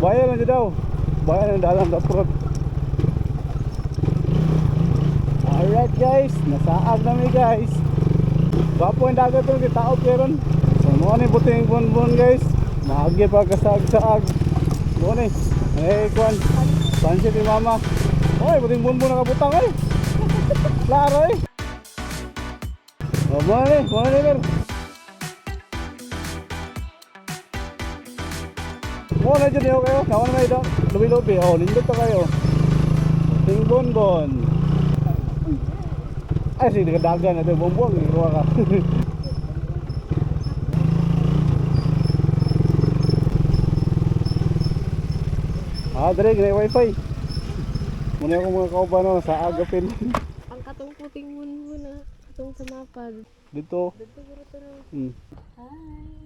Bayan lang dyan daw. Bayan ang dalang daprot. Alright guys, nasaag namin guys. Bapo ang dagat ito, kitaop karon. So mo ni buting bunbun guys. Maagi pa kasaag-saag. Mo ni. Kwan. Pansit ni mama. Oy, buting bunbun nakabutang ay. Klaro eh. Oh, mo ni ver. Mo na dyan yun kayo. Nawan na ito. Lubi-lubi. Oh, nindot na kayo. Buting bunbun. Ay, sige, dagan na ito. Bumbong. Ikuha ka. Dre, gina wifi. Muna ako mga kaubano sa agapin. Ang katong puting munmo na. Katong sa mapag. Dito. Dito guro to na. Hi.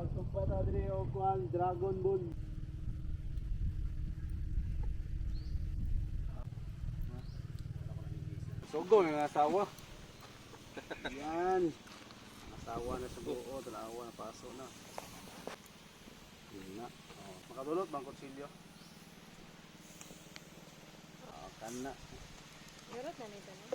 Magtumpa ta diri og kuan Dragon Ball. Sugo ng asawa. Yan. Asawa na sa buo, tanawa na paso na. Yun na. Oh, makadulot bang kutsilyo? Kana. Garot na nito na.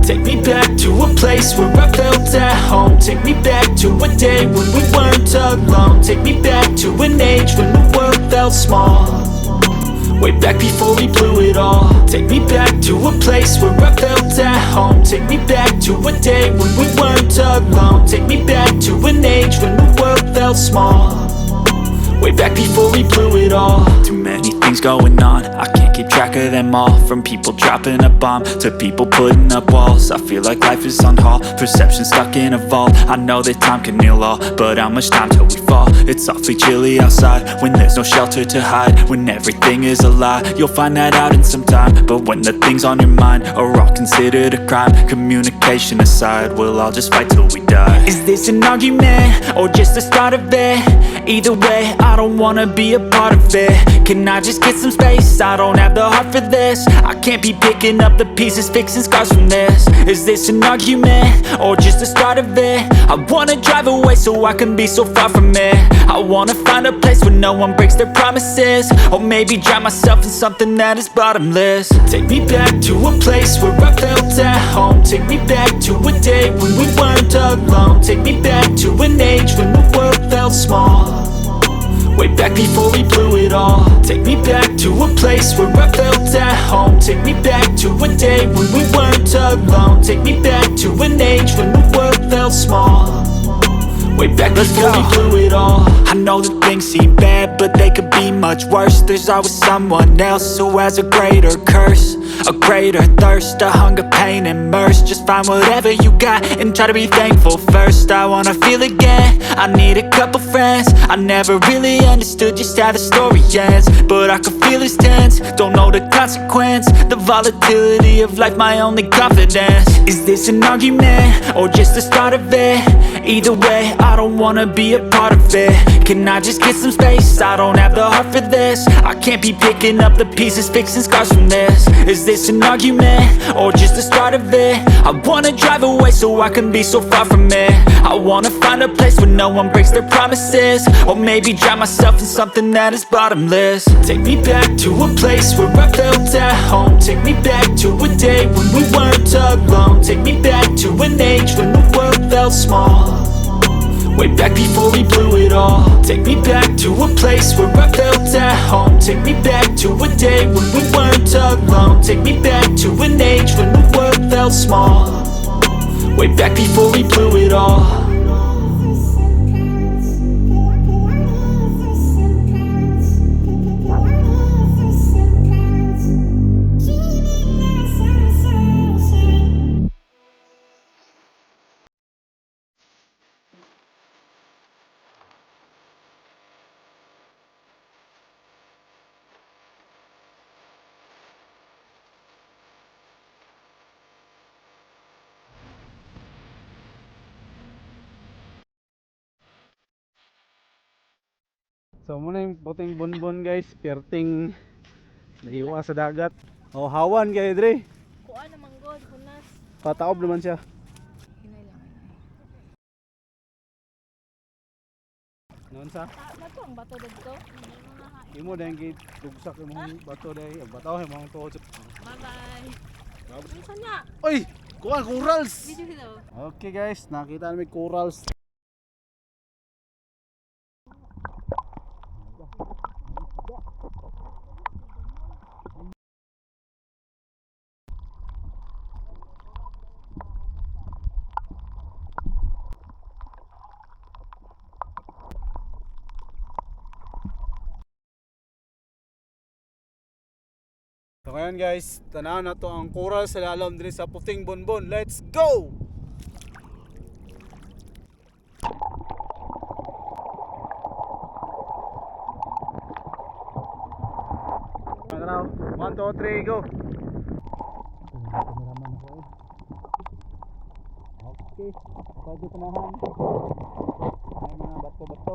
Take me back to a place where I felt at home. Take me back to a day when we weren't alone. Take me back to an age when the world felt small. Way back before we blew it all. Take me back to a place where I felt at home. Take me back to a day when we weren't alone. Take me back to an age when the world felt small. Way back before we blew it all. Too many things going on, I can't keep track of them all. From people dropping a bomb to people putting up walls. I feel like life is on hold, perception stuck in a vault. I know that time can heal all, but how much time till we fall? It's awfully chilly outside when there's no shelter to hide. When everything is a lie, you'll find that out in some time. But when the things on your mind are all considered a crime, communication aside, we'll all just fight till we die. Is this an argument or just the start of it? Either way, I don't wanna be a part of it. Can I just get some space? I don't have the heart for this. I can't be picking up the pieces, fixing scars from this. Is this an argument or just the start of it? I wanna drive away so I can be so far from it. I wanna find a place where no one breaks their promises. Or maybe drown myself in something that is bottomless. Take me back to a place where I felt at home. Take me back to a day when we weren't alone. Take me back to an age when the world felt small. Way back before we blew it all. Take me back to a place where I felt at home. Take me back to a day when we weren't alone. Take me back to an age when the world felt small. Way back before we blew it all. I know that things seem bad, but they could be much worse. There's always someone else who has a greater curse, a greater thirst, a hunger, pain, and mercy. Just find whatever you got and try to be thankful first. I wanna feel again, I need a couple friends. I never really understood just how the story ends, but I can feel it's tense, don't know the consequence. The volatility of life, my only confidence. Is this an argument or just the start of it? Either way, I don't wanna be a part of it. Can I just get some space? I don't have the heart for this. I can't be picking up the pieces, fixing scars from this. Is this an argument or just the start of it? I wanna drive away so I can be so far from it. I wanna find a place where no one breaks their promises. Or maybe drown myself in something that is bottomless. Take me back to a place where I felt at home. Take me back to a day when we weren't alone. Take me back to an age when the world felt small. Way back before we blew it all. Take me back to a place where I felt at home. Take me back to a day when we weren't alone. Take me back to an age when the world felt small. Way back before we blew it all. So muna yung puting bunbun guys, perting naiwa sa dagat. Oh, hawan kay Dre. Kuha na manggod, kunas. Pataob naman siya. Hinay lang. Noon sa? Bato ang bato dito. Imo dahil gitugsak yung mga bato dahil. Bataw yung mga tuhod. Bye-bye. Ano sa niya? Oy! Kuhan, corals! Video dito. Okay guys, nakita namin corals. So ngayon guys, tanaw na to ang coral sa lalom din sa puting bonbon. Let's go! Tanaw, 1, 2, 3, go! Okay, pwede tanahan. May mga bato-bato.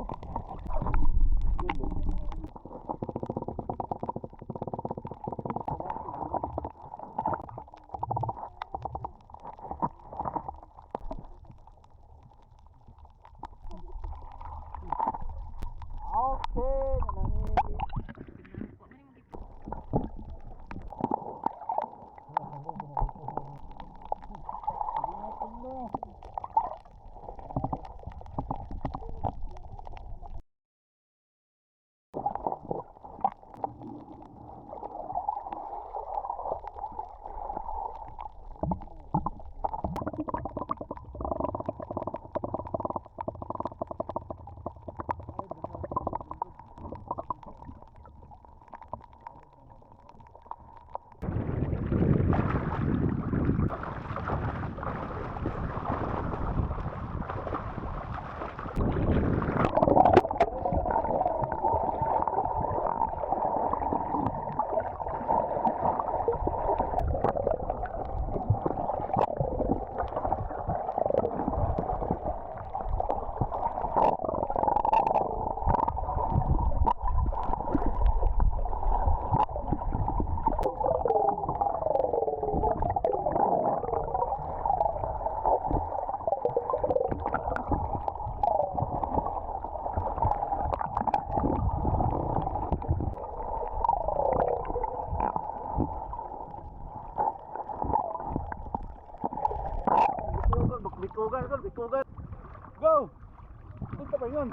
yun.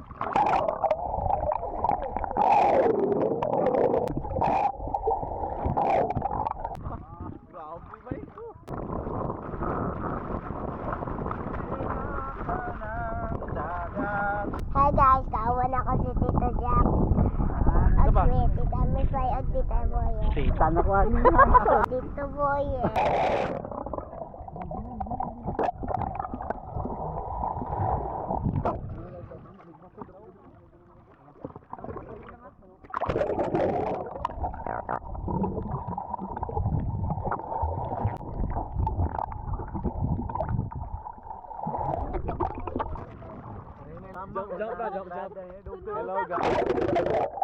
Grabe ba ito? Hi guys, kawan ako si Tito Jack. At Diba? si Tita Misay at Tita Boye. Tita na ko ani. Tito Boye. Jump. Hello guys.